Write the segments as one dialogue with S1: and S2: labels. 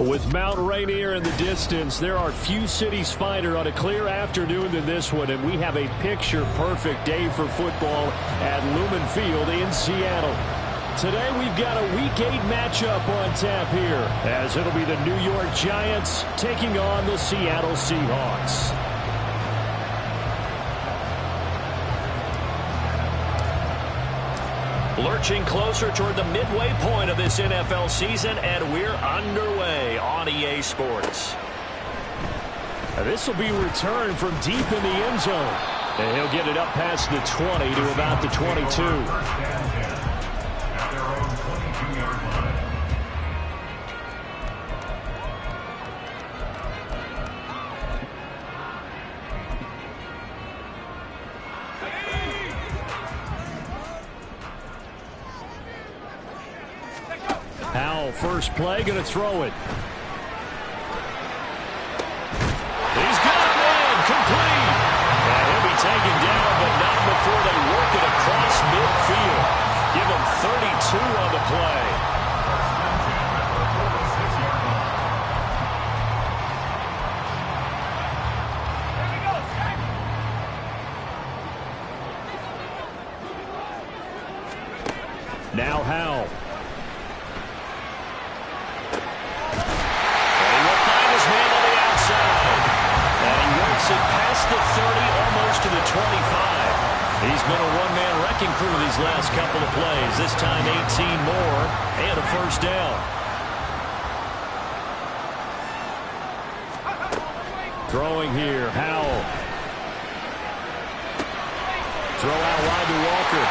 S1: With Mount Rainier in the distance, there are few cities finer on a clear afternoon than this one, and we have a picture-perfect day for football at Lumen Field in Seattle. Today we've got a Week 8 matchup on tap here, as it'll be the New York Giants taking on the Seattle Seahawks. Lurching closer toward the midway point of this NFL season, and we're underway on EA Sports. This will be returned from deep in the end zone. And he'll get it up past the 20 to about the 22. Howell, first play, going to throw it. He's got it in, complete. And he'll be taken down, but not before they work it across midfield. Give him 32 on the play. Now Howell. Past the 30, almost to the 25. He's been a one-man wrecking crew these last couple of plays. This time 18 more and a first down. Throwing here, Howell. Throw out wide to Walker.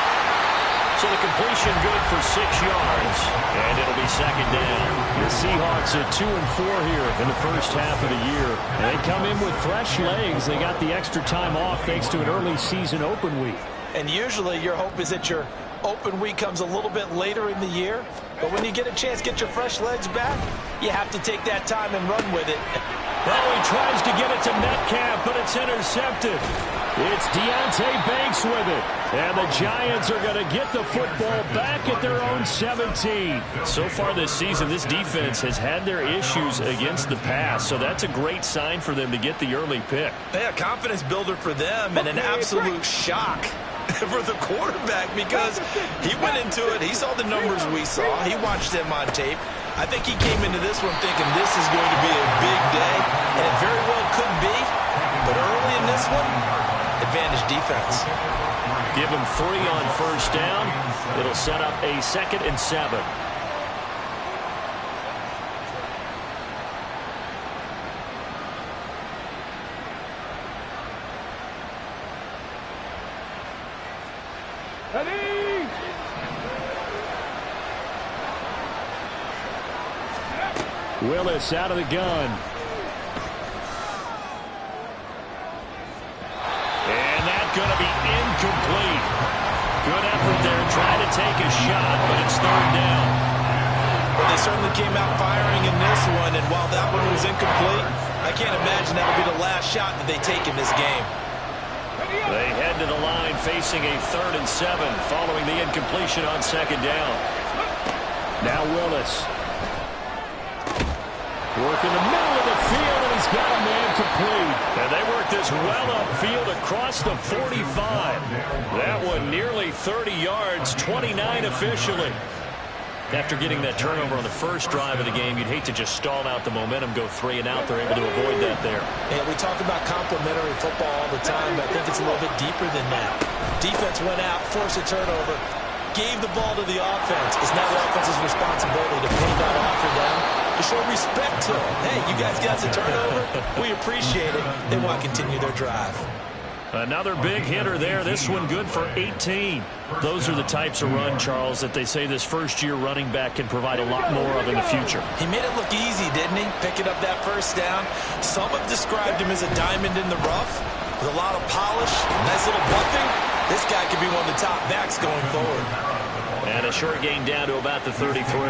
S1: So the completion good for 6 yards, and it'll be second down. The Seahawks at 2-4 here in the first half of the year. And they come in with fresh legs. They got the extra time off thanks to an early season open week.
S2: And usually your hope is that your open week comes a little bit later in the year. But when you get a chance to get your fresh legs back, you have to take that time and run with it.
S1: Well, he tries to get it to Metcalf, but it's intercepted. It's Deonte Banks with it. And the Giants are going to get the football back at their own 17. So far this season, this defense has had their issues against the pass. So that's a great sign for them to get the early pick.
S2: Yeah, confidence builder for them and an absolute shock for the quarterback because he went into it. He saw the numbers we saw. He watched them on tape. I think he came into this one thinking this is going to be a big day, and it very well could be. But early in this one, advantage defense.
S1: Give him 3 on first down. It'll set up a 2nd and 7. Willis out of the gun. And that's going to be incomplete. Good effort there, trying to take a shot, but it's third down.
S2: Well, they certainly came out firing in this one, and while that one was incomplete, I can't imagine that'll be the last shot that they take in this game.
S1: They head to the line facing a 3rd and 7 following the incompletion on 2nd down. Now Willis. Work in the middle of the field, and he's got a man complete. And they work this well upfield across the 45. That one nearly 30 yards, 29 officially. After getting that turnover on the first drive of the game, you'd hate to just stall out the momentum, go 3 and out. They're able to avoid that there.
S2: Yeah, we talk about complementary football all the time, but I think it's a little bit deeper than that. Defense went out, forced a turnover, gave the ball to the offense. It's now the offense's responsibility to pay that off for them, to show respect to them. Hey, you guys got the turnover. We appreciate it. They want to continue their drive.
S1: Another big hitter there. This one good for 18. Those are the types of run, Charles, that they say this first-year running back can provide a lot more of in the future.
S2: He made it look easy, didn't he? Picking up that first down. Some have described him as a diamond in the rough with a lot of polish, nice little buffing. This guy could be one of the top backs going forward.
S1: And a short gain down to about the 33.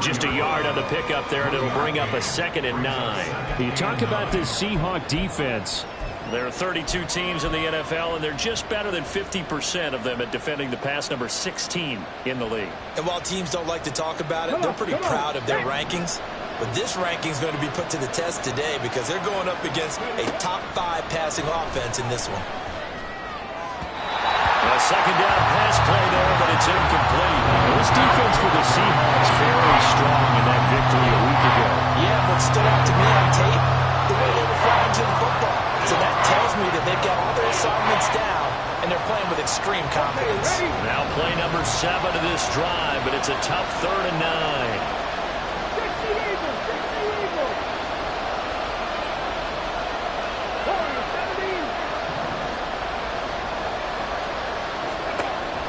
S1: Just a yard on the pickup there, and it'll bring up a 2nd and 9. You talk about this Seahawk defense. There are 32 teams in the NFL, and they're just better than 50% of them at defending the pass, number 16 in the league.
S2: And while teams don't like to talk about it, they're pretty proud of their rankings. But this ranking is going to be put to the test today because they're going up against a top 5 passing offense in this one.
S1: A second down pass play there, but it's incomplete. This defense for the Seahawks very strong in that victory a week ago.
S2: Yeah, what stood out to me on tape, the way they were flying to the football. So that tells me that they've got all their assignments down, and they're playing with extreme confidence.
S1: Now play number 7 of this drive, but it's a tough 3rd and 9.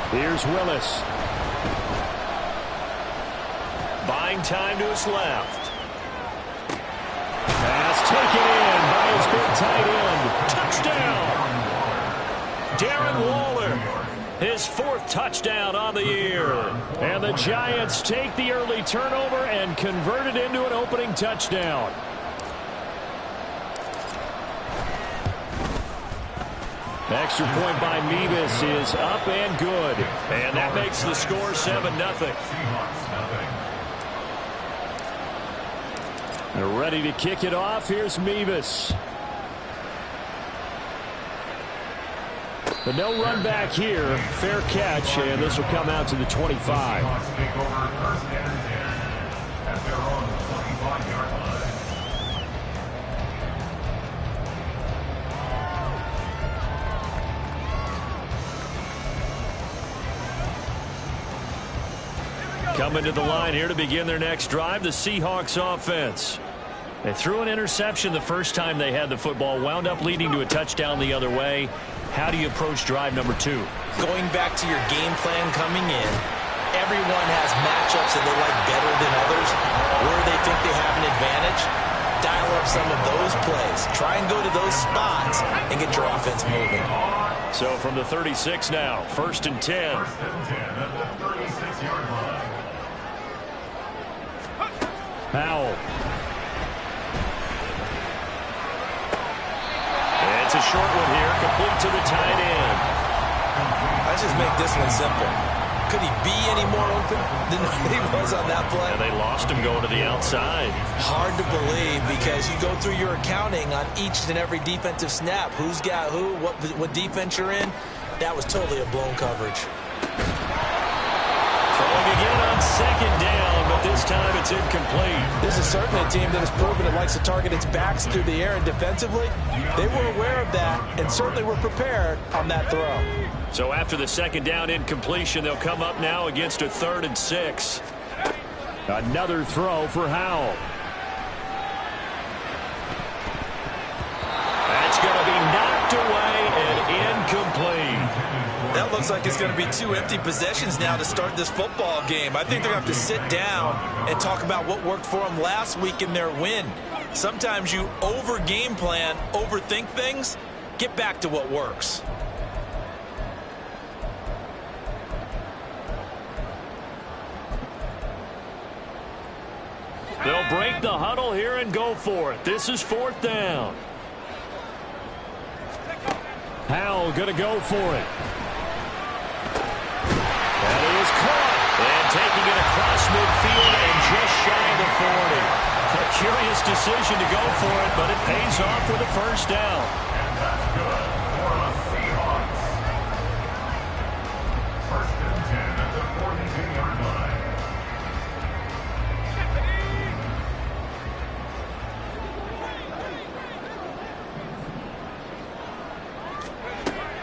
S1: Here's Willis. Buying time to his left. Pass taken in by his big tight end. Touchdown! Darren Waller. His 4th touchdown on the year. And the Giants take the early turnover and convert it into an opening touchdown. Extra point by Mevis is up and good. And that makes the score 7-0. They're ready to kick it off. Here's Mevis. But no run back here. Fair catch, and this will come out to the 25. Coming to the line here to begin their next drive, the Seahawks offense. They threw an interception the first time they had the football, wound up leading to a touchdown the other way. How do you approach drive number 2?
S2: Going back to your game plan coming in, everyone has matchups that they like better than others. Where they think they have an advantage, dial up some of those plays. Try and go to those spots and get your offense moving.
S1: So from the 36 now, 1st and 10. Powell. It's a short one here, complete to the tight end.
S2: Let's just make this one simple. Could he be any more open than he was on that play?
S1: And they lost him going to the outside.
S2: Hard to believe because you go through your accounting on each and every defensive snap. Who's got who, what defense you're in. That was totally a blown coverage.
S1: Throwing again on 2nd down, but this time it's incomplete.
S2: This is certainly a team that has proven it likes to target its backs through the air, and defensively, they were aware of that and certainly were prepared on that throw.
S1: So after the 2nd down incompletion, they'll come up now against a 3rd and 6. Another throw for Howell. That's going to be knocked away and incomplete.
S2: That looks like it's going to be 2 empty possessions now to start this football game. I think they're going to have to sit down and talk about what worked for them last week in their win. Sometimes you over-game plan, overthink things. Get back to what works.
S1: They'll break the huddle here and go for it. This is 4th down. Howell going to go for it. That is caught. And taking it across midfield and just shy of the 40. A curious decision to go for it, but it pays off with a 1st down.
S3: And that's good for the Seahawks. 1st and 10 at the 42-yard line.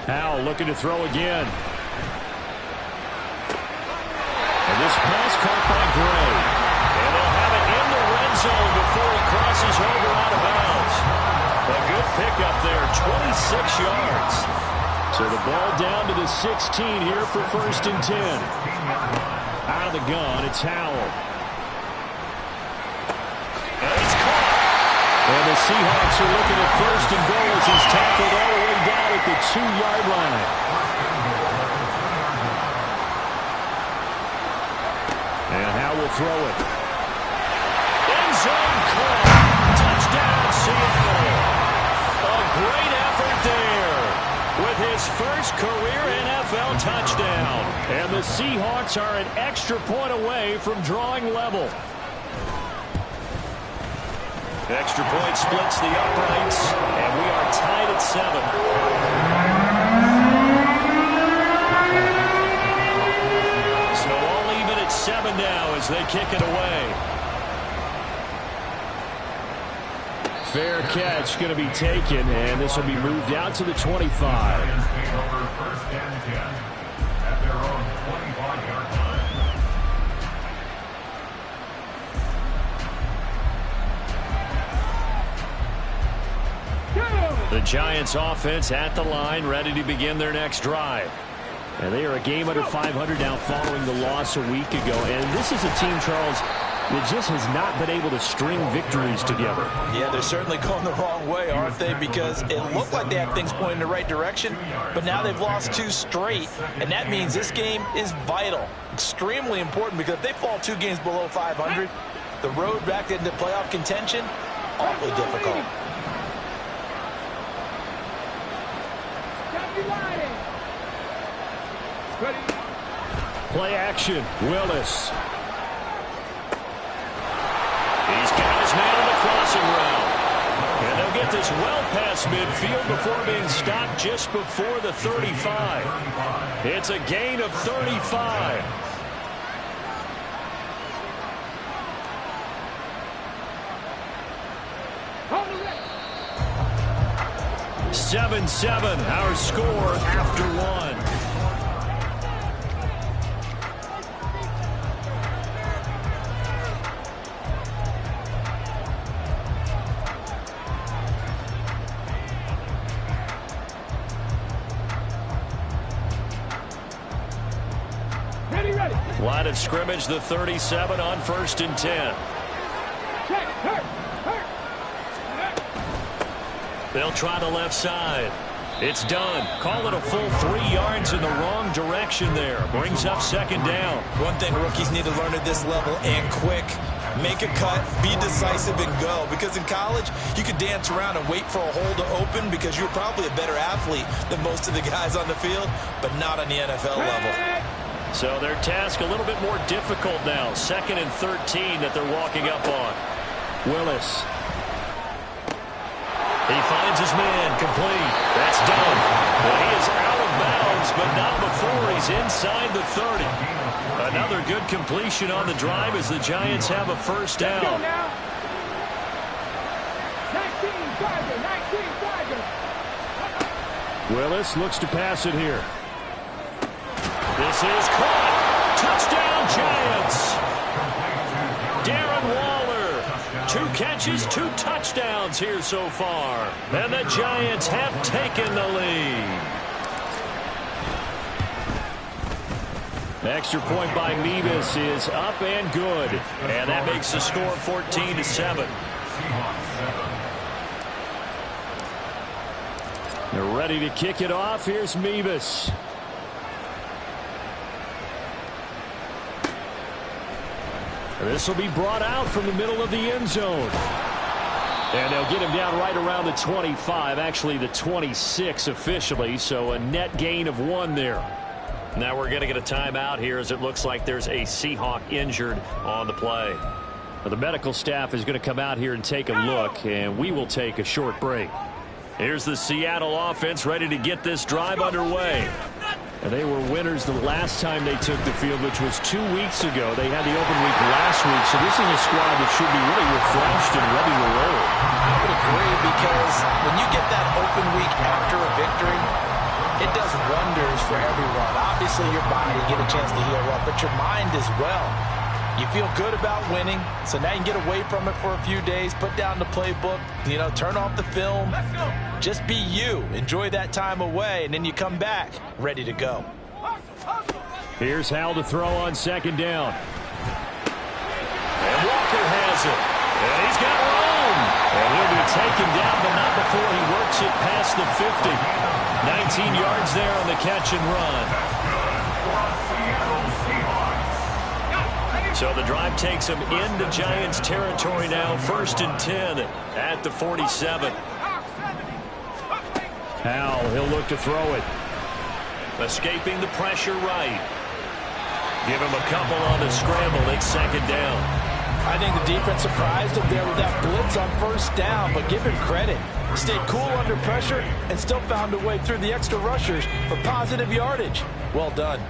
S1: Howell looking to throw again. And this pass caught by Gray. And they'll have it in the red zone before he crosses over out of bounds. A good pickup there, 26 yards. So the ball down to the 16 here for 1st and 10. Out of the gun, it's Howell. And it's caught. And the Seahawks are looking at 1st and goal as he's tackled all the way down at the 2-yard line. And Howell will throw it. End zone caught. Touchdown, Seattle. A great effort there with his first career NFL touchdown. And the Seahawks are an extra point away from drawing level. Extra point splits the uprights, and we are tied at 7. So all even at 7 now as they kick it away. Fair catch going to be taken, and this will be moved out to the 25.
S3: Giants take over first and 10 at their own 25-yard line.
S1: The Giants offense at the line, ready to begin their next drive. And they are a game under 500 now following the loss a week ago. And this is a team, Charles, that just has not been able to string victories together.
S2: Yeah, they're certainly going the wrong way, aren't they? Because it looked like they had things pointing in the right direction, but now they've lost 2 straight, and that means this game is vital, extremely important, because if they fall 2 games below 500, the road back into playoff contention, awfully difficult.
S1: Play action, Willis. He's got his man on the crossing route. And they'll get this well past midfield before being stopped just before the 35. It's a gain of 35. 7-7, our score after 1. Line of scrimmage, the 37 on 1st and 10. They'll try the left side. It's done. Call it a full 3 yards in the wrong direction there. Brings up 2nd down.
S2: One thing rookies need to learn at this level, and quick. Make a cut, be decisive, and go. Because in college, you could dance around and wait for a hole to open because you're probably a better athlete than most of the guys on the field, but not on the NFL level.
S1: So their task a little bit more difficult now. 2nd and 13 that they're walking up on. Willis. He finds his man, complete. That's done. Well, he is out of bounds, but not before he's inside the 30. Another good completion on the drive as the Giants have a 1st down. 19, Willis looks to pass it here. This is caught. Touchdown, Giants. Darren Waller. 2 catches, 2 touchdowns here so far. And the Giants have taken the lead. Extra point by Mevis is up and good. And that makes the score 14-7. They're ready to kick it off. Here's Mevis. This will be brought out from the middle of the end zone. And they'll get him down right around the 25, actually the 26 officially, so a net gain of 1 there. Now we're going to get a timeout here as it looks like there's a Seahawk injured on the play. Well, the medical staff is going to come out here and take a look, and we will take a short break. Here's the Seattle offense ready to get this drive underway. And they were winners the last time they took the field, which was 2 weeks ago. They had the open week last week, so this is a squad that should be really refreshed and ready to roll.
S2: I would agree, because when you get that open week after a victory, it does wonders for everyone. Obviously, your body get a chance to heal up, but your mind as well. You feel good about winning, so now you can get away from it for a few days, put down the playbook, turn off the film. Just be you. Enjoy that time away, and then you come back ready to go.
S1: Here's Hal to throw on 2nd down. And Walker has it. And he's got room. And he'll be taken down, but not before he works it past the 50. 19 yards there on the catch and run. So the drive takes him into Giants territory now. 1st and 10 at the 47. Hal, he'll look to throw it. Escaping the pressure right. Give him a couple on the scramble. It's 2nd down.
S2: I think the defense surprised him there with that blitz on first down, but give him credit. He stayed cool under pressure and still found a way through the extra rushers for positive yardage. Well done.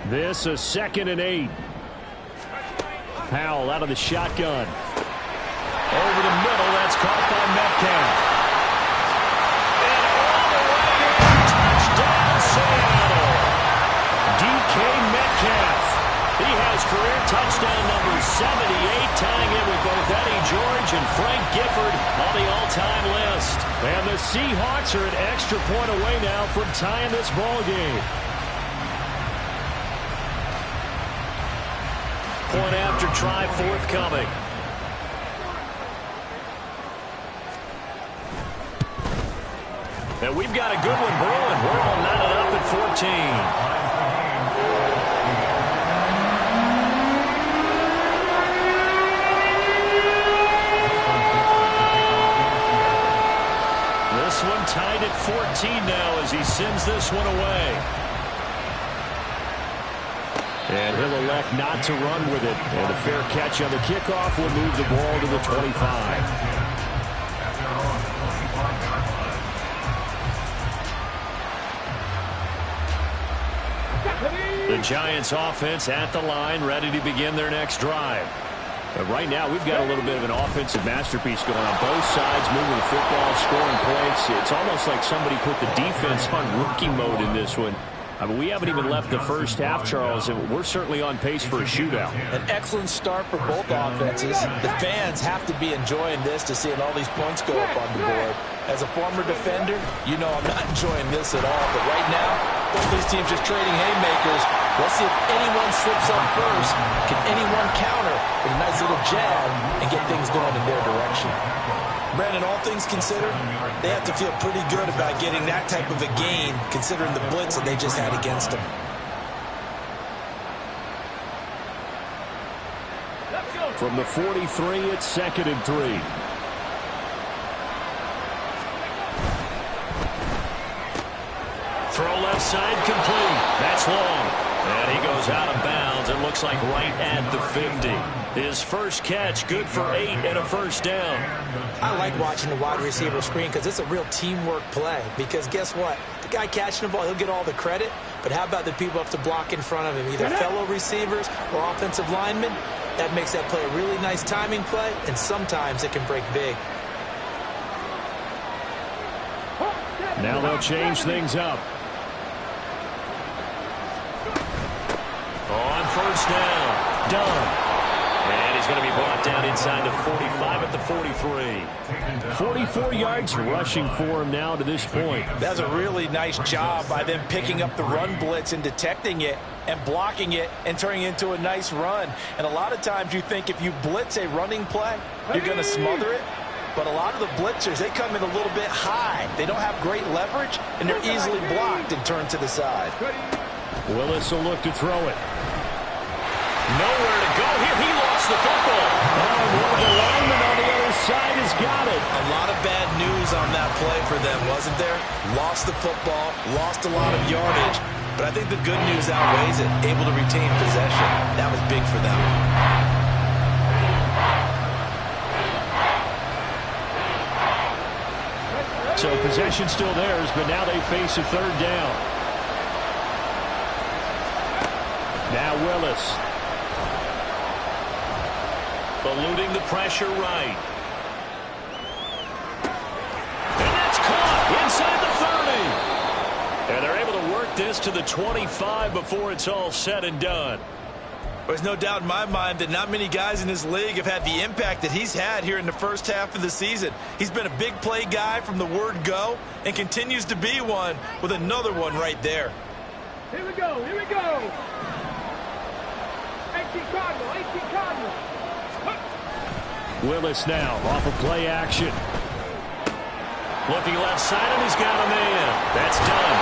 S1: This is 2nd and 8. Powell out of the shotgun. Over the middle, that's caught by Metcalf. And all the way in, touchdown Seattle. DK Metcalf. He has career touchdown number 78, tying it with both Eddie George and Frank Gifford on the all-time list. And the Seahawks are an extra point away now from tying this ball game. Point after try forthcoming. And we've got a good one brewing. We're all knotted up at 14. This one tied at 14 now as he sends this one away. And he'll elect not to run with it. And a fair catch on the kickoff will move the ball to the 25. The Giants offense at the line, ready to begin their next drive. But right now, we've got a little bit of an offensive masterpiece going on both sides, moving the football, scoring points. It's almost like somebody put the defense on rookie mode in this one. I mean, we haven't even left the first half, Charles, and we're certainly on pace for a shootout.
S2: An excellent start for both offenses. The fans have to be enjoying this to seeing all these points go up on the board. As a former defender, you know I'm not enjoying this at all. But right now, both these teams just trading haymakers. Let's see if anyone slips up first. Can anyone counter with a nice little jab and get things going in their direction? Brandon, all things considered, they have to feel pretty good about getting that type of a gain, considering the blitz that they just had against them.
S1: From the 43, it's 2nd and 3. Throw left side complete. That's long. And he goes out of bounds. It looks like right at the 50. His first catch, good for 8 and a first down.
S4: I like watching the wide receiver screen because it's a real teamwork play. Because guess what? The guy catching the ball, he'll get all the credit. But how about the people have to block in front of him, either fellow receivers or offensive linemen? That makes that play a really nice timing play, and sometimes it can break big.
S1: Now they'll change things up. On first down, done. And he's going to be brought down inside the 45 at the 43. 44 yards rushing for him now to this point.
S2: That's a really nice job by them picking up the run blitz and detecting it and blocking it and turning it into a nice run. And a lot of times you think if you blitz a running play, you're going to smother it. But a lot of the blitzers, they come in a little bit high. They don't have great leverage, and they're easily blocked and turned to the side.
S1: Willis will look to throw it. Nowhere to go here. He lost the football. Oh, one of the linemen on the other side has got it.
S2: A lot of bad news on that play for them, wasn't there? Lost the football, lost a lot of yardage. But I think the good news outweighs it. Able to retain possession. That was big for them.
S1: So possession still theirs, but now they face a third down. Now Willis. Eluding the pressure right. And that's caught inside the 30. And they're able to work this to the 25 before it's all said and done.
S2: There's no doubt in my mind that not many guys in this league have had the impact that he's had here in the first half of the season. He's been a big play guy from the word go and continues to be one with another one right there.
S5: Here we go, here we go. 18 Cardinal.
S1: Willis now off of play action. Looking left side, and he's got a man. That's done.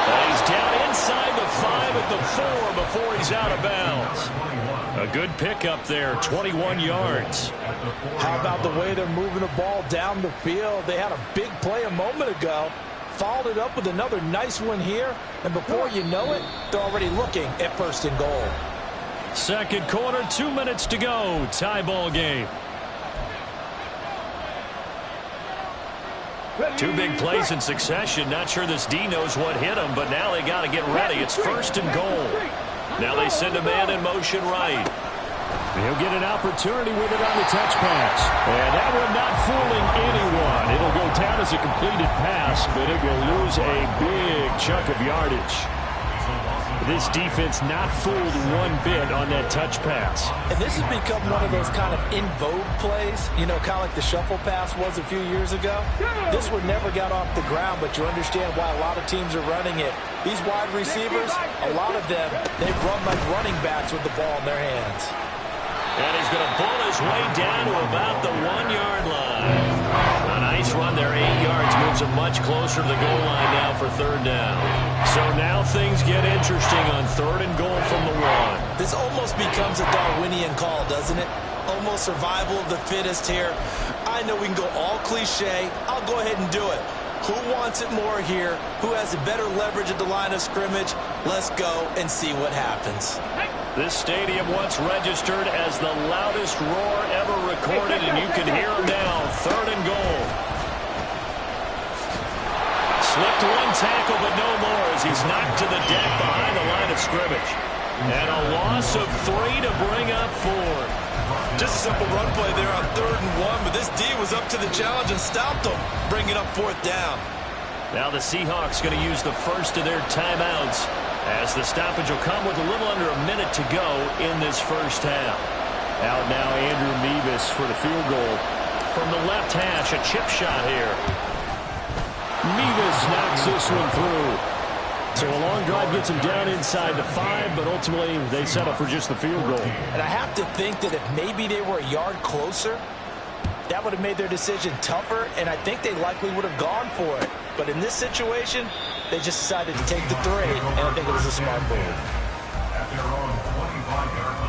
S1: And he's down inside the 5 at the 4 before he's out of bounds. A good pickup there, 21 yards.
S2: How about the way they're moving the ball down the field? They had a big play a moment ago. Followed it up with another nice one here. And before you know it, they're already looking at 1st and goal.
S1: Second quarter, 2 minutes to go. Tie ball game. Two big plays in succession. Not sure this D knows what hit him, but now they got to get ready. It's first and goal. Now they send a man in motion right. He'll get an opportunity with it on the touch pass. And that one not fooling anyone. It'll go down as a completed pass, but it will lose a big chunk of yardage. This defense not fooled one bit on that touch pass.
S4: And this has become one of those kind of in vogue plays, you know, kind of like the shuffle pass was a few years ago. This one never got off the ground, but you understand why a lot of teams are running it. These wide receivers, a lot of them, they run like running backs with the ball in their hands.
S1: And he's going to pull his way down to about the 1-yard line. A nice run there, 8 yards, moves him much closer to the goal line now for third down. So now things get interesting on third and goal from the 1.
S4: This almost becomes a Darwinian call, doesn't it? Almost survival of the fittest here. I know we can go all cliche. I'll go ahead and do it. Who wants it more here? Who has a better leverage at the line of scrimmage? Let's go and see what happens.
S1: This stadium once registered as the loudest roar ever recorded, and you can hear him now. Third and goal. Slipped one tackle, but no more as he's knocked to the deck behind the line of scrimmage. And a loss of 3 to bring up 4.
S2: Just a simple run play there on 3rd and 1, but this D was up to the challenge and stopped them, bringing up 4th down.
S1: Now the Seahawks going to use the first of their timeouts, as the stoppage will come with a little under a minute to go in this first half. Out now Andrew Mevis for the field goal. From the left hash, a chip shot here. Mevis knocks this one through. So a long drive gets him down inside the 5, but ultimately they settle for just the field goal.
S4: And I have to think that if maybe they were a yard closer, that would have made their decision tougher, and I think they likely would have gone for it. But in this situation, they just decided to take the 3, and I think it was a smart move.
S3: At their own 25-yard line.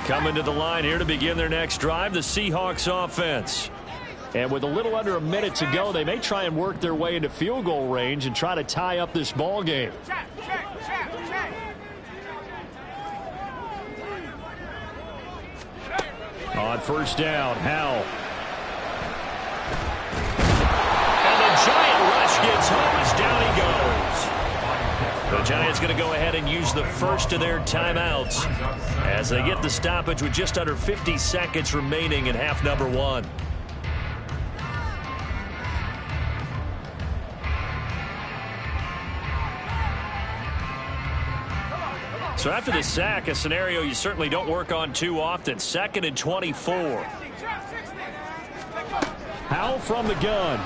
S1: Coming to the line here to begin their next drive, the Seahawks offense. And with a little under a minute to go, they may try and work their way into field goal range and try to tie up this ball game. On first down, Howell. And the Giant rush gets home as down he goes. The Giants going to go ahead and use the first of their timeouts as they get the stoppage with just under 50 seconds remaining in half number 1. So after the sack, a scenario you certainly don't work on too often. 2nd and 24. Howell from the gun.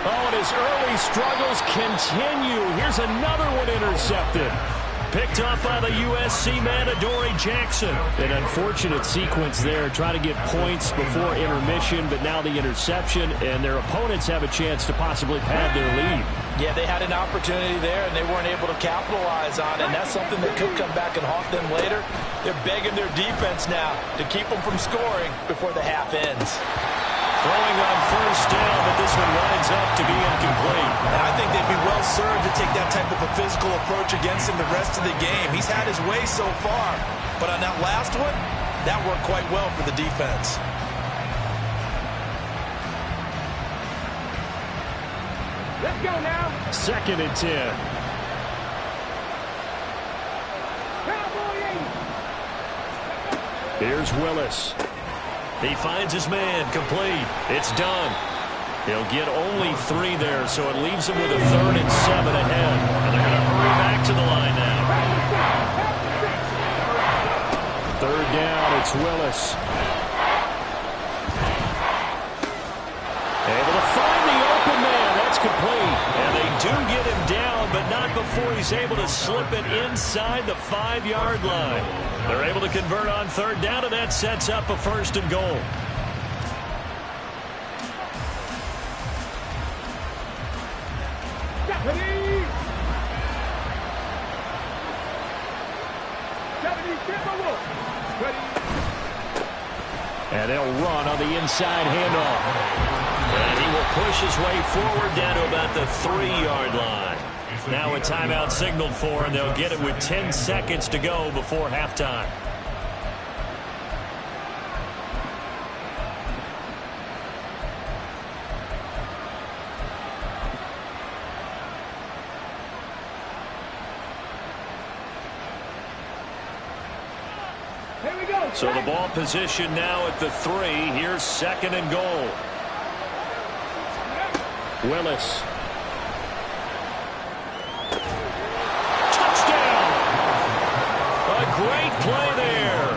S1: Oh, and his early struggles continue. Here's another one intercepted. Picked off by the USC man, Adoree Jackson. An unfortunate sequence there. Trying to get points before intermission, but now the interception, and their opponents have a chance to possibly pad their lead.
S4: Yeah, they had an opportunity there, and they weren't able to capitalize on it, and that's something that could come back and haunt them later. They're begging their defense now to keep them from scoring before the half ends.
S1: Throwing on first down, but this one winds up to be incomplete.
S2: And I think they'd be well served to take that type of a physical approach against him the rest of the game. He's had his way so far, but on that last one, that worked quite well for the defense.
S5: Let's go now.
S1: 2nd and 10.
S5: Cowboy 8.
S1: Here's Willis. He finds his man, complete. It's done. He'll get only 3 there, so it leaves him with a 3rd and 7 ahead. And they're going to hurry back to the line now. 3rd down, it's Willis. Able to find the open man. That's complete. And they do get him down, but not before he's able to slip it inside the 5-yard line. They're able to convert on 3rd down, and that sets up a 1st and goal.
S5: Ready. 70, Ready.
S1: And they'll run on the inside handoff. And he will push his way forward down to about the 3-yard line. Now a timeout signaled for, and they'll get it with 10 seconds to go before halftime.
S5: Here we go.
S1: So the ball position now at the 3. Here's 2nd and goal. Willis. Touchdown! A great play there.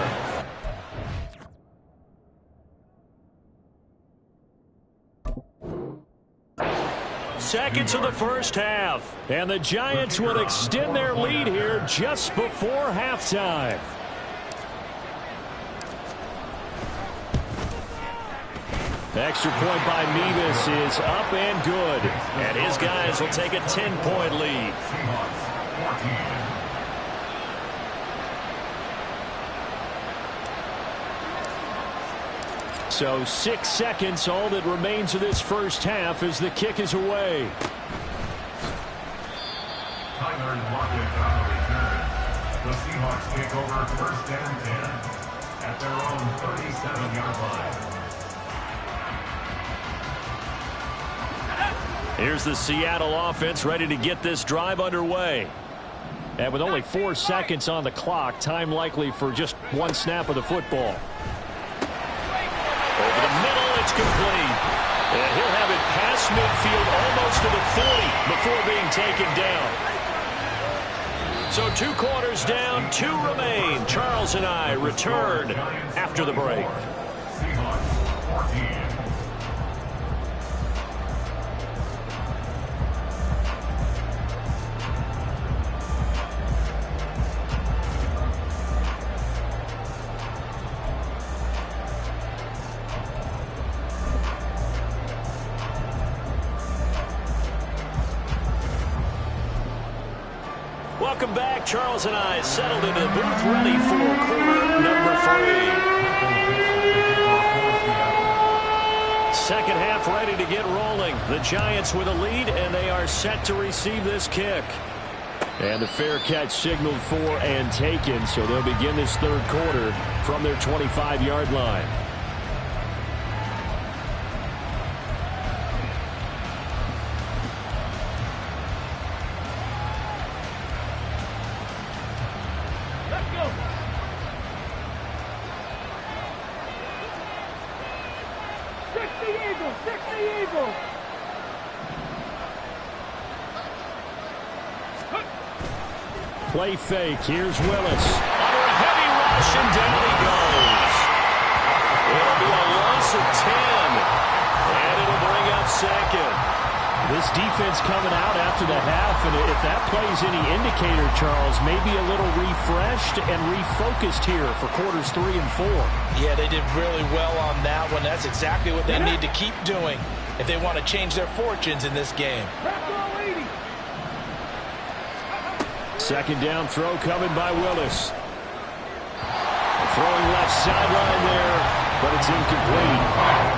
S1: Seconds of the first half. And the Giants will extend their lead here just before halftime. Extra point by Mevis is up and good. And his guys will take a 10-point lead. So 6 seconds, all that remains of this first half as the kick is away.
S3: Tyler Lockett on the return. The Seahawks take over 1st and 10 at their own 37-yard line.
S1: Here's the Seattle offense ready to get this drive underway. And with only 4 seconds on the clock, time likely for just 1 snap of the football. Over the middle, it's complete. And he'll have it past midfield almost to the 40 before being taken down. So 2 quarters down, 2 remain. Charles and I return after the break.
S3: Seahawks 14.
S1: Welcome back. Charles and I settled into the booth ready for quarter number 3. Second half ready to get rolling. The Giants with a lead, and they are set to receive this kick. And the fair catch signaled for and taken, so they'll begin this 3rd quarter from their 25-yard line. Play fake. Here's Willis. Under a heavy rush, and down he goes. It'll be a loss of 10. And it'll bring up 2nd. This defense coming out after the half, and if that plays any indicator, Charles, maybe a little refreshed and refocused here for quarters 3 and 4.
S4: Yeah, they did really well on that one. That's exactly what they need to keep doing if they want to change their fortunes in this game.
S1: 2nd down throw coming by Willis. Throwing left sideline there, but it's incomplete.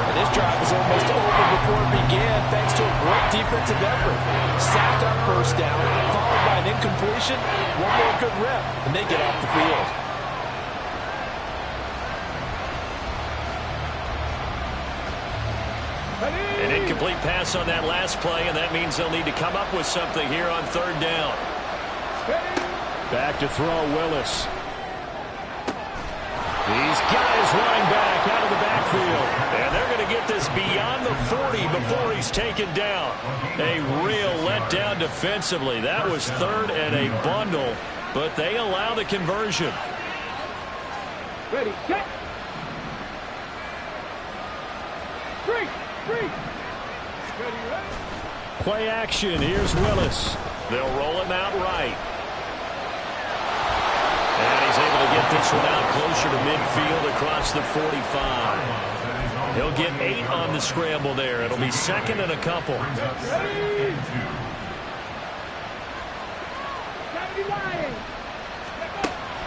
S4: And this drive was almost over before it began thanks to a great defensive effort. Sacked on 1st down, followed by an incompletion, 1 more good rep, and they get off the field.
S1: An incomplete pass on that last play, and that means they'll need to come up with something here on 3rd down. Back to throw, Willis. These guys running back out of the backfield. And they're going to get this beyond the 40 before he's taken down. A real letdown defensively. That was 3rd and a bundle, but they allow the conversion.
S5: Ready, set. 3. Ready.
S1: Play action. Here's Willis. They'll roll him out right. And he's able to get this one out closer to midfield across the 45. He'll get 8 on the scramble there. It'll be 2nd and a couple.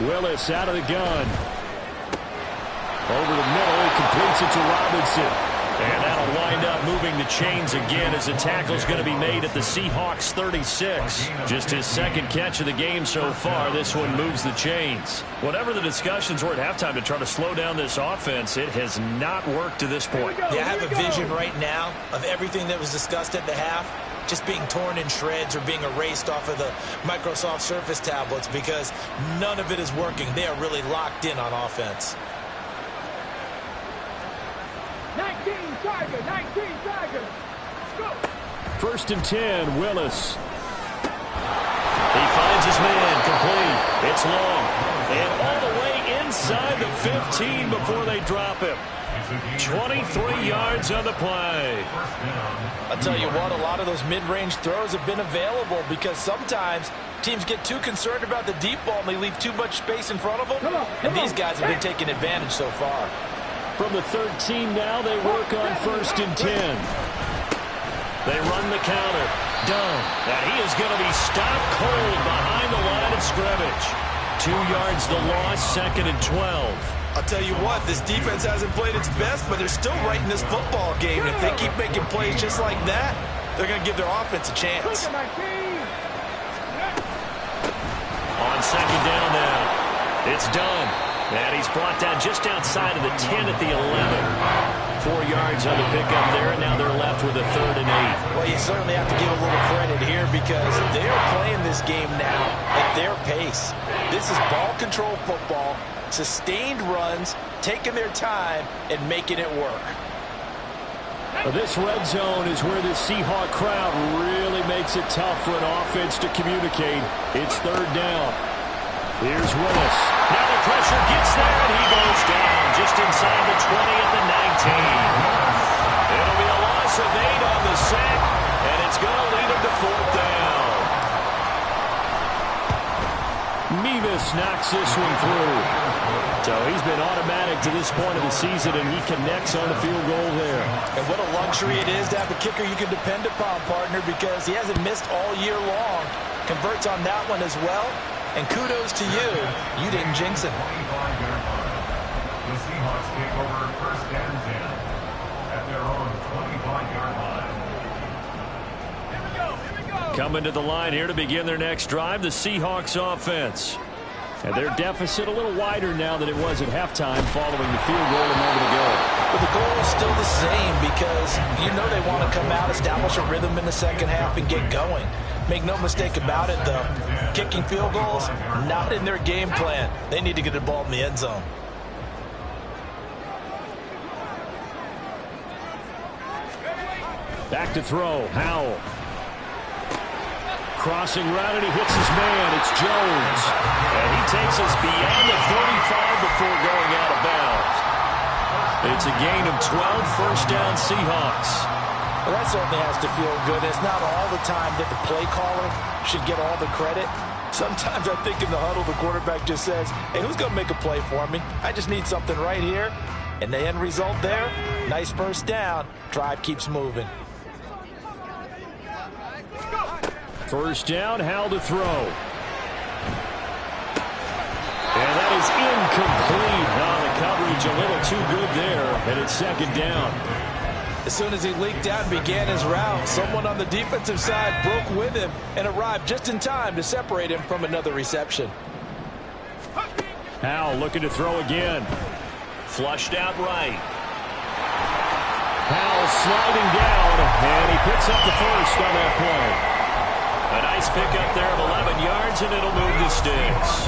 S1: Willis out of the gun. Over the middle, he completes it to Robinson. And that'll wind up moving the chains again as the tackle's going to be made at the Seahawks 36. Just his second catch of the game so far. This one moves the chains. Whatever the discussions were at halftime to try to slow down this offense, it has not worked to this point.
S4: Yeah, I have a vision right now of everything that was discussed at the half just being torn in shreds or being erased off of the Microsoft Surface tablets because none of it is working. They are really locked in on offense.
S5: 19 Tiger, 19 Tiger. Go.
S1: 1st and 10, Willis. He finds his man, complete. It's long. And all the way inside the 15 before they drop him. 23 yards on the play.
S4: I'll tell you what, a lot of those mid-range throws have been available because sometimes teams get too concerned about the deep ball and they leave too much space in front of them. And these guys have been taking advantage so far.
S1: From the 13 now, they work on 1st and 10. They run the counter. Dunn. And he is going to be stopped cold behind the line of scrimmage. 2 yards the loss, 2nd and 12.
S2: I'll tell you what, this defense hasn't played its best, but they're still right in this football game. If they keep making plays just like that, they're going to give their offense a chance.
S1: On 2nd down now, it's Dunn. And he's brought down just outside of the 10 at the 11. 4 yards on the pickup there, and now they're left with a 3rd and 8.
S4: Well, you certainly have to give a little credit here because they're playing this game now at their pace. This is ball control football, sustained runs, taking their time, and making it work.
S1: This red zone is where the Seahawk crowd really makes it tough for an offense to communicate. It's 3rd down. Here's Willis. Now the pressure gets there, and he goes down just inside the 20 at the 19. It'll be a loss of 8 on the sack, and it's going to lead him to 4th down. Mevis knocks this one through. So he's been automatic to this point of the season, and he connects on the field goal there.
S4: And what a luxury it is to have a kicker you can depend upon, partner, because he hasn't missed all year long. Converts on that one as well. And kudos to you. You didn't jinx him.
S3: 25-yard line. The Seahawks take over 1st and 10 at their own 25-yard line.
S5: Here we go, here we go.
S1: Coming to the line here to begin their next drive, the Seahawks offense. And their deficit a little wider now than it was at halftime following the field goal a moment ago.
S4: But the goal is still the same because you know they want to come out, establish a rhythm in the second half, and get going. Make no mistake about it, though. Kicking field goals, not in their game plan. They need to get the ball in the end zone.
S1: Back to throw. Howell. Crossing route, and he hits his man. It's Jones. And he takes us beyond the 35 before going out of bounds. It's a gain of 12, 1st down Seahawks.
S4: Well, that certainly has to feel good. It's not all the time that the play caller should get all the credit. Sometimes I think in the huddle, the quarterback just says, hey, who's going to make a play for me? I just need something right here. And the end result there, nice 1st down. Drive keeps moving.
S1: 1st down, Howell to throw. And that is incomplete. The coverage a little too good there, and it's 2nd down.
S4: As soon as he leaked out and began his route, someone on the defensive side broke with him and arrived just in time to separate him from another reception.
S1: Howell looking to throw again. Flushed out right. Howell sliding down, and he picks up the 1st on that play. A nice pickup there of 11 yards, and it'll move the sticks.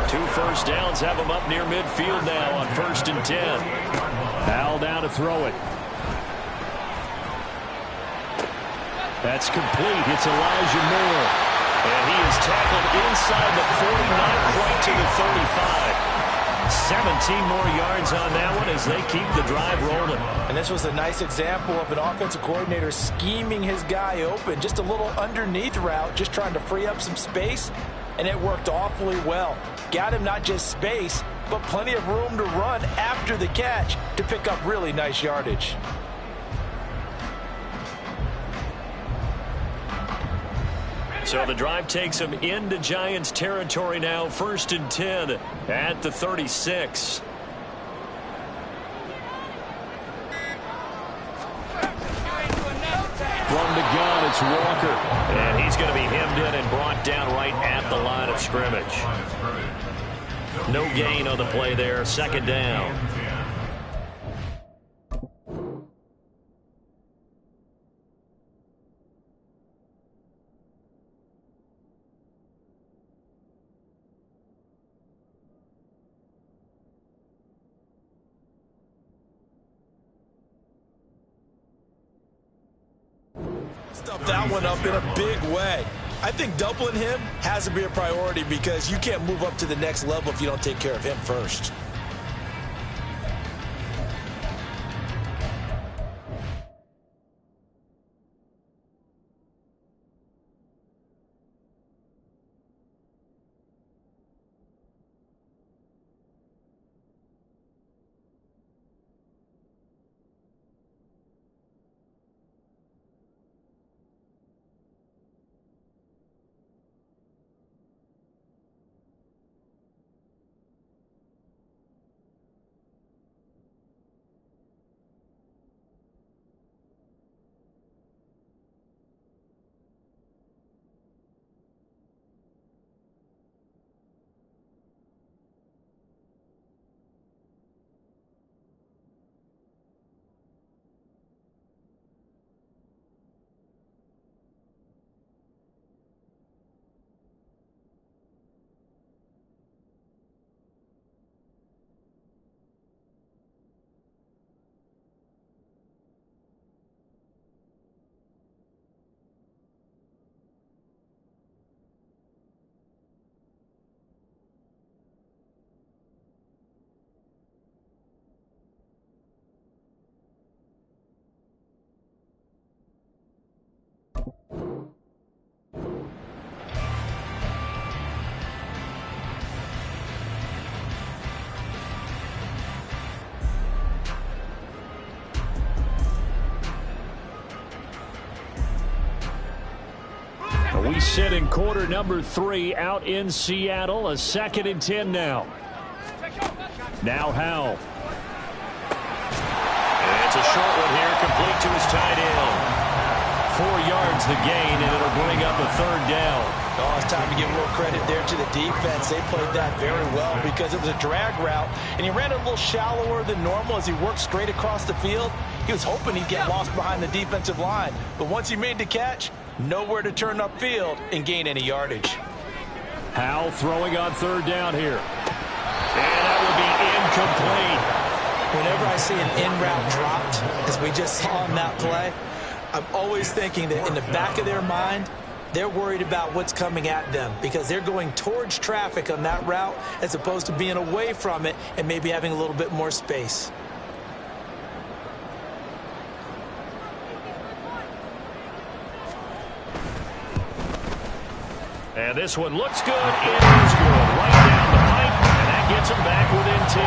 S1: 2 1st downs have him up near midfield now on 1st and 10. Howell down to throw it. That's complete. It's Elijah Moore. And he is tackled inside the 49, right to the 35. 17 more yards on that one as they keep the drive rolling.
S4: And this was a nice example of an offensive coordinator scheming his guy open. Just a little underneath route, just trying to free up some space. And it worked awfully well. Got him not just space, but plenty of room to run after the catch to pick up really nice yardage.
S1: So the drive takes him into Giants territory now. 1st and 10 at the 36. from the gun, it's Walker.
S6: And he's going to be hemmed in and brought down right at the line of scrimmage. No gain on the play there. Second down.
S2: Stuffed that one up in a big way. I think doubling him has to be a priority because you can't move up to the next level if you don't take care of him first.
S1: We sit in quarter number 3 out in Seattle. A 2nd and 10 now. Now Howell.
S6: And it's a short one here, complete to his tight end.
S1: 4 yards the gain, and it'll bring up a 3rd down.
S4: Oh, it's time to give a little credit there to the defense. They played that very well because it was a drag route, and he ran a little shallower than normal as he worked straight across the field. He was hoping he'd get lost behind the defensive line, but once he made the catch, nowhere to turn upfield and gain any yardage.
S1: Howell throwing on 3rd down here. And that will be incomplete.
S4: Whenever I see an in-route dropped, as we just saw in that play, I'm always thinking that in the back of their mind, they're worried about what's coming at them because they're going towards traffic on that route as opposed to being away from it and maybe having a little bit more space.
S6: And this one looks good. It is good. Right down the pipe, and that gets them back within 10.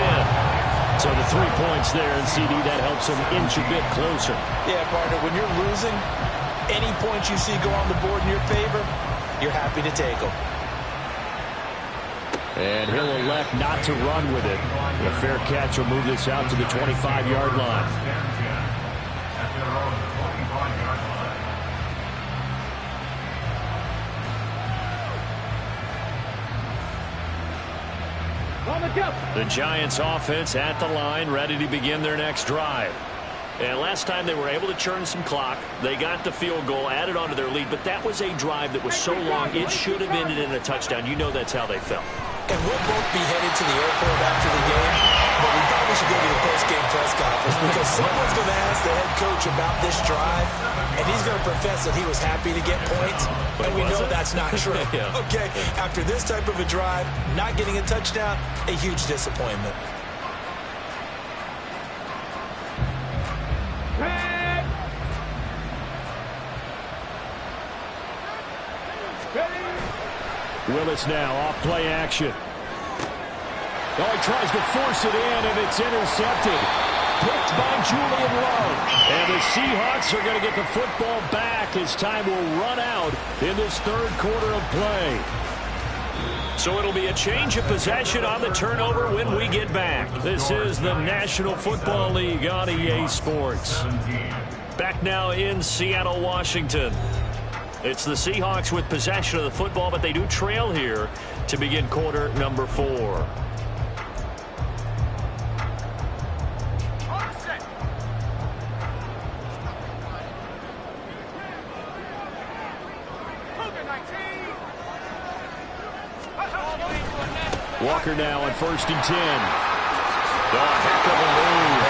S1: So the 3 points there, and CD, that helps them inch a bit closer.
S4: Yeah, partner, when you're losing, any points you see go on the board in your favor, you're happy to take them.
S1: And he'll elect not to run with it. A fair catch will move this out to the 25-yard line.
S3: At their own 25-yard line.
S1: The Giants offense at the line, ready to begin their next drive.
S6: And last time they were able to churn some clock. They got the field goal, added on to their lead, but that was a drive that was so long it should have ended in a touchdown. You know that's how they felt.
S4: And we'll both be headed to the airport after the game, but we probably should go to the post-game press conference because someone's going to ask the head coach about this drive, and he's going to profess that he was happy to get points, and we know that's not true.
S6: Yeah.
S4: Okay, after this type of a drive, not getting a touchdown, a huge disappointment.
S1: Willis now off play action. Oh, he tries to force it in, and it's intercepted. Picked by Julian Love. And the Seahawks are going to get the football back as time will run out in this 3rd quarter of play.
S6: So it'll be a change of possession on the turnover when we get back.
S1: This is the National Football League on EA Sports. Back now in Seattle, Washington. It's the Seahawks with possession of the football, but they do trail here to begin quarter number 4. Walker now on 1st and 10. A heck of a move.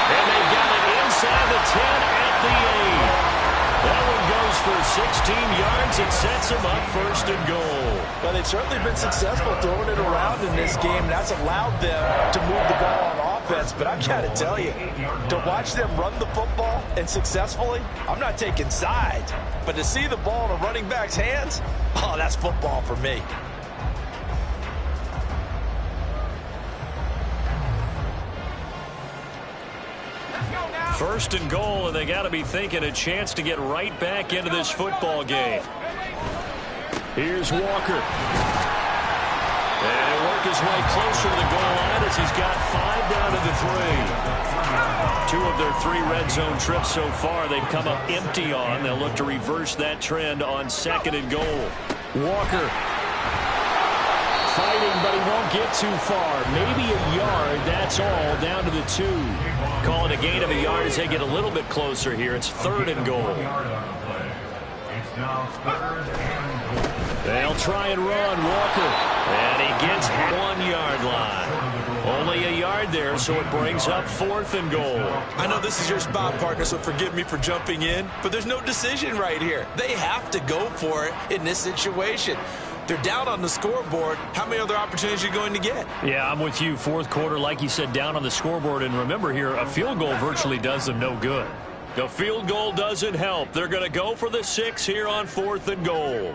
S1: And they've got it inside the 10 at the 8. That one goes for 16 yards. It sets them up 1st and goal.
S4: Well, they've certainly been successful throwing it around in this game. That's allowed them to move the ball on offense. But I've got to tell you, to watch them run the football and successfully, I'm not taking sides. But to see the ball in a running back's hands, oh, that's football for me.
S1: 1st and goal, and they got to be thinking a chance to get right back into this football game. Here's Walker. And he'll work his way closer to the goal line as he's got 5 down to the 3. 2 of their 3 red zone trips so far they've come up empty on. They'll look to reverse that trend on 2nd and goal. Walker fighting, but he won't get too far. Maybe a yard, that's all, down to the 2. Calling a gain of a yard as they get a little bit closer here. It's 3rd and goal. They'll try and run, Walker. And he gets 1-yard line. Only a yard there, so it brings up 4th and goal.
S2: I know this is your spot, partner, so forgive me for jumping in, but there's no decision right here. They have to go for it in this situation. They're down on the scoreboard. How many other opportunities are you going to get?
S1: Yeah, I'm with you. 4th quarter, like you said, down on the scoreboard. And remember here, a field goal virtually does them no good. The field goal doesn't help. They're going to go for the 6 here on 4th and goal.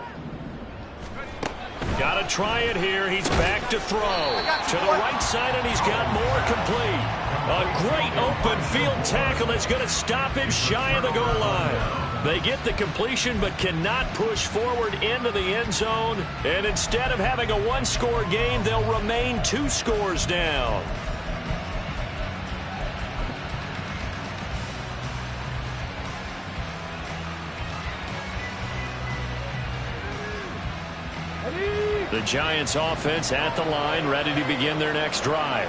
S1: Got to try it here. He's back to throw. To the right side, and he's got more complete. A great open field tackle that's going to stop him shy of the goal line. They get the completion but cannot push forward into the end zone. And instead of having a 1-score game, they'll remain 2 scores down. The Giants offense at the line, ready to begin their next drive.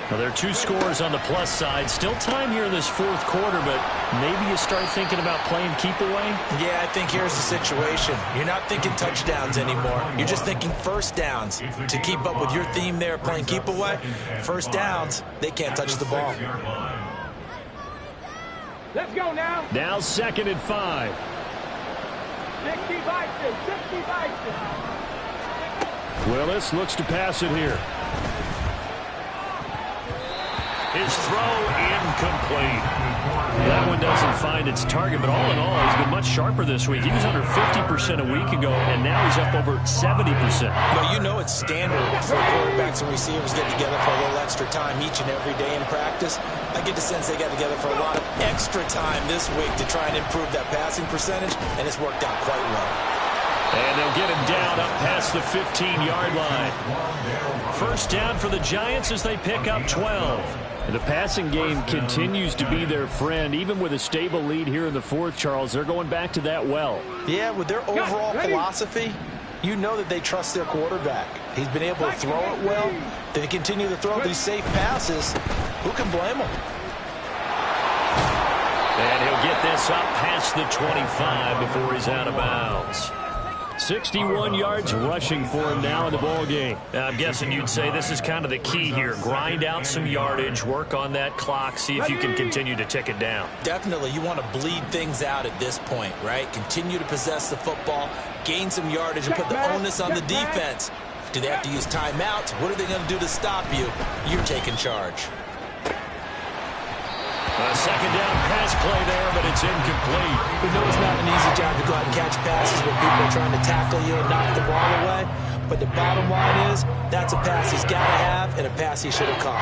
S1: Now, there are 2 scores on the plus side. Still time here in this 4th quarter, but maybe you start thinking about playing keep away?
S4: Yeah, I think here's the situation. You're not thinking touchdowns anymore. You're just thinking 1st downs. To keep up with your theme there, playing keep away, 1st downs, they can't touch the ball.
S5: Let's go now.
S1: Now 2nd and 5.
S5: 60 Vikings, 60 Vikings.
S1: Willis looks to pass it here. His throw incomplete. That one doesn't find its target, but all in all, he's been much sharper this week. He was under 50% a week ago, and now he's up over 70%.
S4: Well, you know it's standard for quarterbacks and receivers get together for a little extra time each and every day in practice. I get the sense they got together for a lot of extra time this week to try and improve that passing percentage, and it's worked out quite well.
S1: And they'll get him down up past the 15-yard line. 1st down for the Giants as they pick up 12. The passing game continues to be their friend. Even with a stable lead here in the 4th, Charles, they're going back to that well.
S4: Yeah, with their overall philosophy, you know that they trust their quarterback. He's been able to throw it well. They continue to throw these safe passes. Who can blame them?
S1: And he'll get this up past the 25 before he's out of bounds. 61 yards rushing for him now in the ball game.
S6: I'm guessing you'd say this is kind of the key here. Grind out some yardage, work on that clock, see if you can continue to tick it down.
S4: Definitely. You want to bleed things out at this point, right? Continue to possess the football, gain some yardage, and put the onus on the defense. Do they have to use timeouts? What are they going to do to stop you? You're taking charge.
S1: A 2nd down pass play there, but it's incomplete.
S4: We know it's not an easy job to go out and catch passes when people are trying to tackle you and knock the ball away. But the bottom line is, that's a pass he's got to have and a pass he should have caught.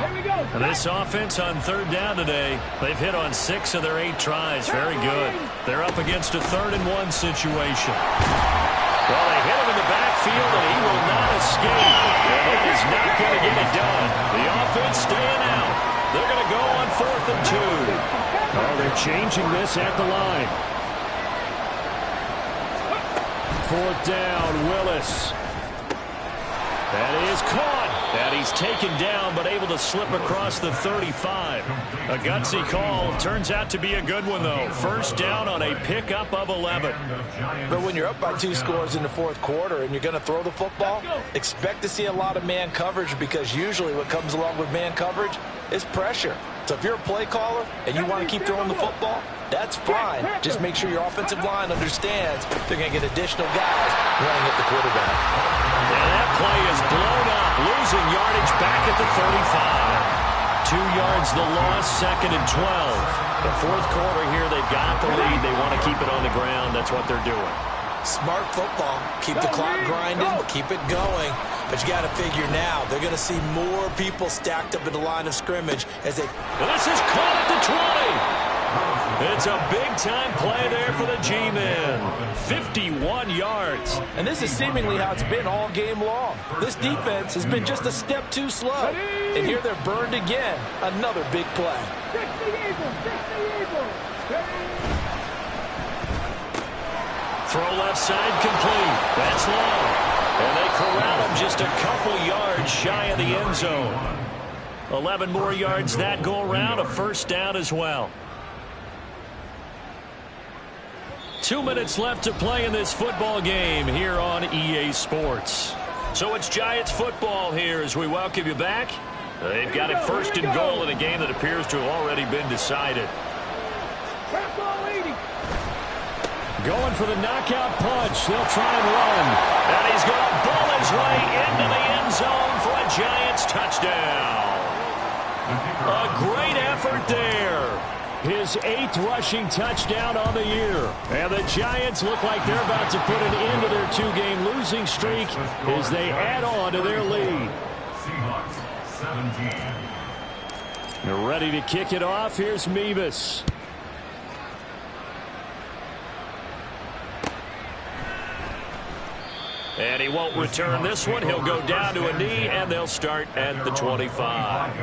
S5: Here we go.
S1: This offense on 3rd down today, they've hit on 6 of their 8 tries. Very good. They're up against a 3rd and 1 situation. Well, they hit him in the backfield, and he will not escape. And it is not going to get it done. The offense staying out. They're going to go on 4th and 2. Oh, they're changing this at the line. 4th down, Willis. That is caught. And he's taken down, but able to slip across the 35. A gutsy call. Turns out to be a good one, though. First down on a pickup of 11.
S4: But when you're up by 2 scores in the 4th quarter and you're going to throw the football, expect to see a lot of man coverage, because usually what comes along with man coverage is pressure. So if you're a play caller and you want to keep throwing the football, that's fine. Just make sure your offensive line understands they're going to get additional guys running at the quarterback.
S1: And that play is blown up, losing yardage back at the 35. 2 yards the loss, 2nd and 12. The 4th quarter here, they've got the lead. They want to keep it on the ground. That's what they're doing.
S4: Smart football. Keep the clock grinding, keep it going. But you got to figure now, they're going to see more people stacked up in the line of scrimmage as they...
S1: Well, this is caught at the 20. It's a big-time play there for the G-men. 51 yards.
S4: And this is seemingly how it's been all game long. This defense has been just a step too slow. And here they're burned again. Another big play.
S1: Throw left side complete. That's long. And they corral him just a couple yards shy of the end zone. 11 more yards that go around. A first down as well. 2 minutes left to play in this football game here on EA Sports. So it's Giants football here as we welcome you back. They've got a 1st and goal in a game that appears to have already been decided. Going for the knockout punch. They'll try and run. And he's going to bull his way into the end zone for a Giants touchdown. A great effort there. His 8th rushing touchdown on the year. And the Giants look like they're about to put an end to their 2-game losing streak as they add on to their lead.
S3: Seahawks 17.
S1: They're ready to kick it off. Here's Mevis. And he won't return this one. He'll go down to a knee, and they'll start at the 25.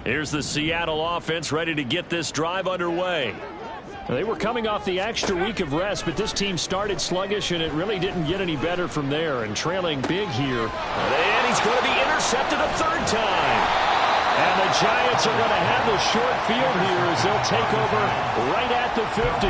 S1: Here's the Seattle offense ready to get this drive underway. They were coming off the extra week of rest, but this team started sluggish, and it really didn't get any better from there. And trailing big here. And he's going to be intercepted a 3rd time. And the Giants are going to have the short field here as they'll take over right at the 50.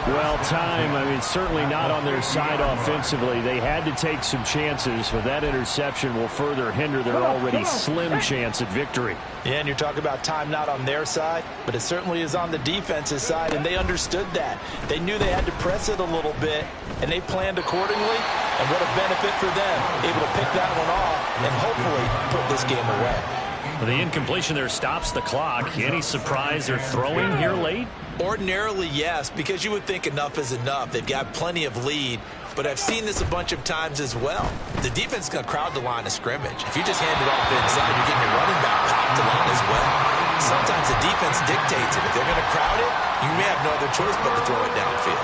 S1: Well, time, certainly not on their side offensively. They had to take some chances, but that interception will further hinder their already slim chance at victory.
S4: Yeah, and you're talking about time not on their side, but it certainly is on the defense's side, and they understood that. They knew they had to press it a little bit, and they planned accordingly, and what a benefit for them, able to pick that one off and hopefully put this game away.
S1: The incompletion there stops the clock. Any surprise they're throwing here late?
S4: Ordinarily, yes, because you would think enough is enough. They've got plenty of lead, but I've seen this a bunch of times as well. The defense is going to crowd the line of scrimmage. If you just hand it off inside, you're getting your running back popped to line as well. Sometimes the defense dictates it. If they're going to crowd it, you may have no other choice but to throw it downfield.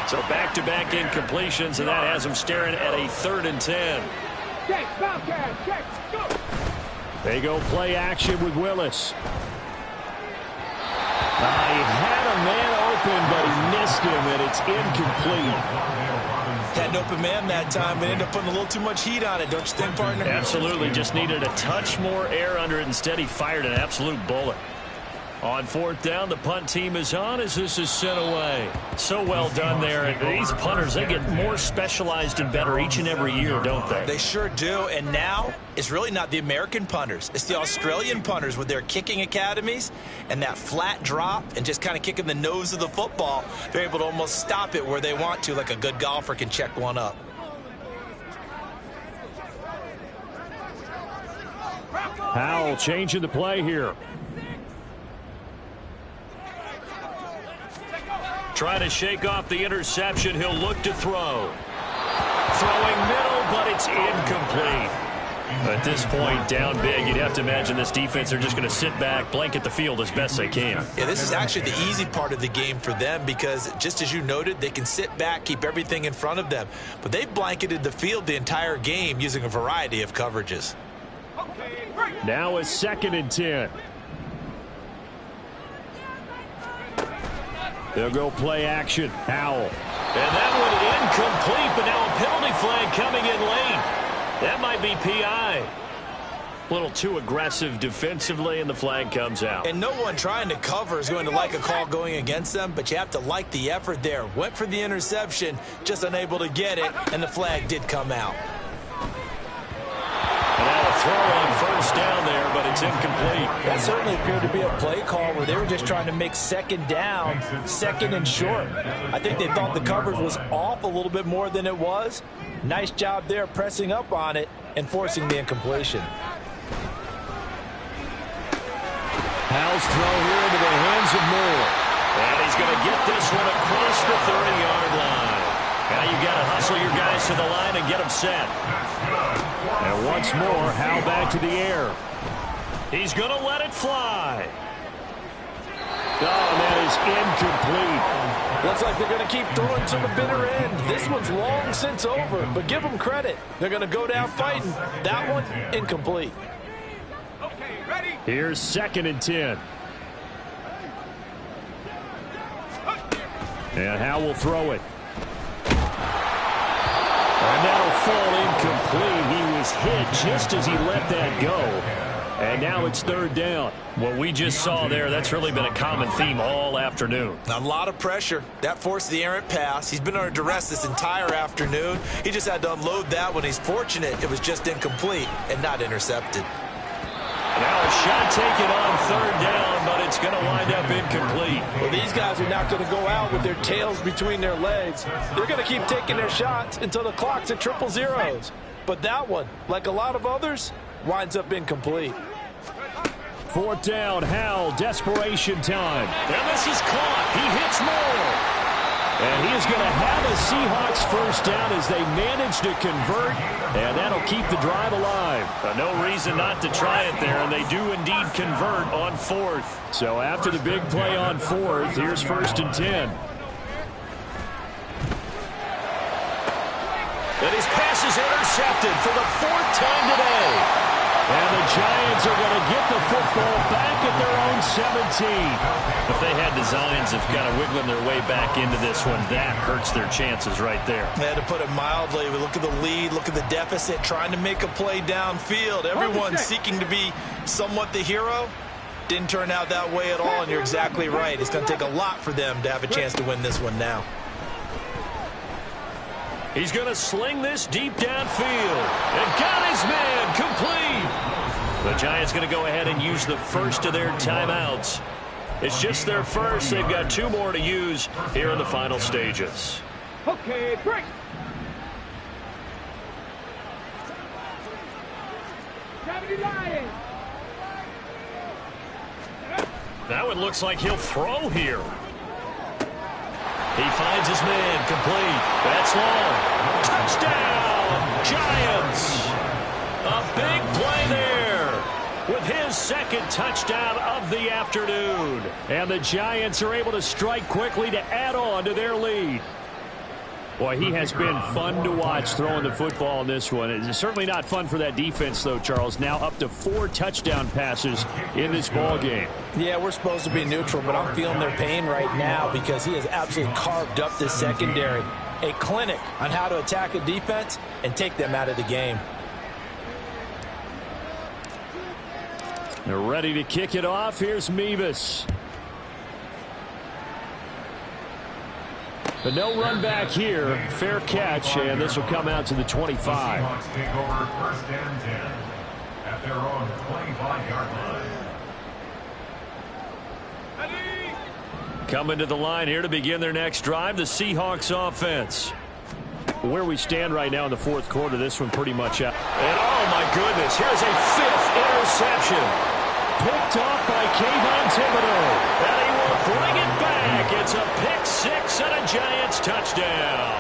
S1: So back-to-back incompletions, and that has them staring at a 3rd and 10.
S5: Check, Bobcat, check, go!
S1: They go play action with Willis. He had a man open, but he missed him, and it's incomplete.
S4: Had an open man that time, but ended up putting a little too much heat on it, don't you think, partner?
S1: Absolutely. Just needed a touch more air under it. Instead, he fired an absolute bullet. On 4th down, the punt team is on as this is sent away. So well done there. These punters, they get more specialized and better each and every year, don't they?
S4: They sure do. And now, it's really not the American punters. It's the Australian punters with their kicking academies and that flat drop and just kind of kicking the nose of the football. They're able to almost stop it where they want to, like a good golfer can check one up.
S1: Howell changing the play here. Trying to shake off the interception. He'll look to throw. Throwing middle, but it's incomplete. At this point, down big, you'd have to imagine this defense are just going to sit back, blanket the field as best they can.
S2: Yeah, this is actually the easy part of the game for them because, just as you noted, they can sit back, keep everything in front of them. But they've blanketed the field the entire game using a variety of coverages.
S1: Now a 2nd and 10. They'll go play action. Howell.
S6: And that one incomplete, but now a penalty flag coming in late. That might be PI.
S1: A little too aggressive defensively, and the flag comes out.
S4: And no one trying to cover is going to like a call going against them, but you have to like the effort there. Went for the interception, just unable to get it, and the flag did come out.
S1: And now a throw on 1st down there, but it's incomplete.
S4: That certainly appeared to be a play call where they were just trying to make 2nd down, 2nd and short. I think they thought the coverage was off a little bit more than it was. Nice job there pressing up on it and forcing the incompletion.
S1: Howell's throw here into the hands of Moore.
S6: And he's going to get this one across the 30-yard line.
S1: Now you've got to hustle your guys to the line and get them set. And once more, Howell back to the air.
S6: He's going to let it fly.
S1: Oh, that is incomplete.
S4: Looks like they're going to keep throwing to the bitter end. This one's long since over, but give them credit. They're going to go down fighting. That one, incomplete.
S1: Here's 2nd and 10. And Howell will throw it. And that'll fall incomplete. He was hit just as he let that go. And now it's 3rd down.
S6: What we just saw there, that's really been a common theme all afternoon.
S2: A lot of pressure. That forced the errant pass. He's been under duress this entire afternoon. He just had to unload that one. He's fortunate it was just incomplete and not intercepted.
S6: Now a shot taken on 3rd down, but it's going to wind up incomplete.
S4: Well, these guys are not going to go out with their tails between their legs. They're going to keep taking their shots until the clock's at 000. But that one, like a lot of others, winds up incomplete.
S1: 4th down, Howell, desperation time.
S6: And this is caught. He hits Moore.
S1: And he is going to have a Seahawks 1st down as they manage to convert, and that'll keep the drive alive.
S6: No reason not to try it there, and they do indeed convert on 4th.
S1: So after the big play on 4th, here's 1st and 10.
S6: And his pass is intercepted for the 4th time today.
S1: And the Giants are going to get the football back at their own 17.
S6: If they had designs of kind of wiggling their way back into this one, that hurts their chances right there.
S2: Yeah, to put it mildly, we look at the lead, look at the deficit, trying to make a play downfield. Everyone seeking to be somewhat the hero. Didn't turn out that way at all, and you're exactly right. It's going to take a lot for them to have a chance to win this one now.
S6: He's going to sling this deep downfield. And got his man complete. The Giants going to go ahead and use the first of their timeouts. It's just their first. They've got 2 more to use here in the final stages.
S5: Okay, break.
S6: That one looks like he'll throw here. He finds his man, complete. That's long. Touchdown, Giants. A big play there with his 2nd touchdown of the afternoon.
S1: And the Giants are able to strike quickly to add on to their lead. Boy, he has been fun to watch throwing the football in this one. It's certainly not fun for that defense, though, Charles. Now up to 4 touchdown passes in this ball game.
S4: Yeah, we're supposed to be neutral, but I'm feeling their pain right now because he has absolutely carved up this secondary. A clinic on how to attack a defense and take them out of the game.
S1: They're ready to kick it off. Here's Mevis. But no run back here. Fair catch, and this will come out to the 25.
S3: The Seahawks take over 1st and 10 at their own 25-yard line.
S1: Coming to the line here to begin their next drive, the Seahawks offense. Where we stand right now in the 4th quarter, this one pretty much out.
S6: And oh my goodness, here's a 5th interception.
S1: Picked off by Kayvon Thibodeaux.
S6: And he will bring it back. It's a pick 6 and a Giants touchdown.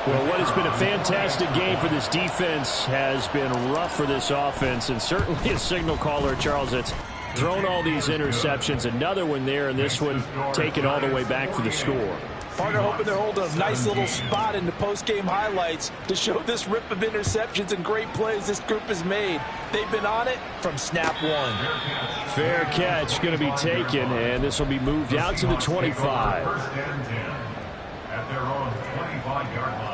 S1: Well, what has been a fantastic game for this defense has been rough for this offense, and certainly a signal caller, Charles, that's thrown all these interceptions. Another one there, and this one taken all the way back for the score.
S4: Partner hoping they're holding a nice little spot in the post-game highlights to show this rip of interceptions and great plays this group has made. They've been on it from snap one.
S1: Fair catch going to be taken, and this will be moved out to the 25.
S3: First and 10 at their own 25-yard line.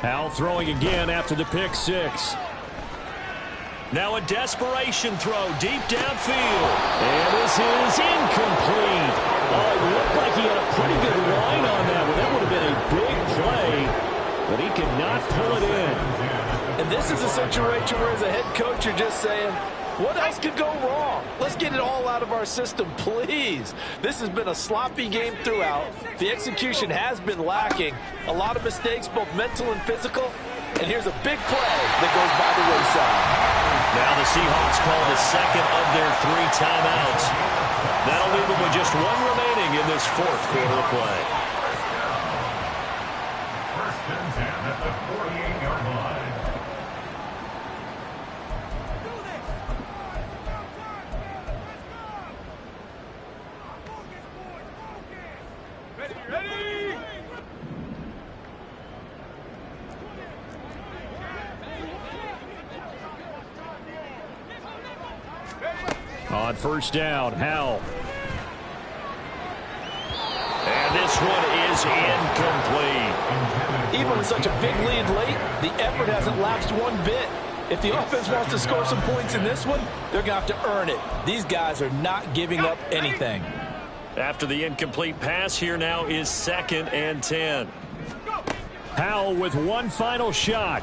S1: Howell throwing again after the pick six.
S6: Now a desperation throw deep downfield.
S1: And this is incomplete. Oh, it looked like he had a pretty good line on that one. That would have been a big play, but he could not pull it in.
S4: And this is a situation where as a head coach you're just saying, what else could go wrong? Let's get it all out of our system, please. This has been a sloppy game throughout. The execution has been lacking. A lot of mistakes, both mental and physical. And here's a big play that goes by the wayside.
S6: Now the Seahawks call the second of their 3 timeouts. That'll leave them with just 1 remaining in this fourth quarter of play.
S3: First and 10 at the 48-yard line.
S1: On first down, Howell.
S6: And this one is incomplete.
S4: Even with such a big lead late, the effort hasn't lapsed one bit. If the offense wants to score some points in this one, they're going to have to earn it. These guys are not giving up anything.
S6: After the incomplete pass, here now is 2nd and 10.
S1: Howell with one final shot.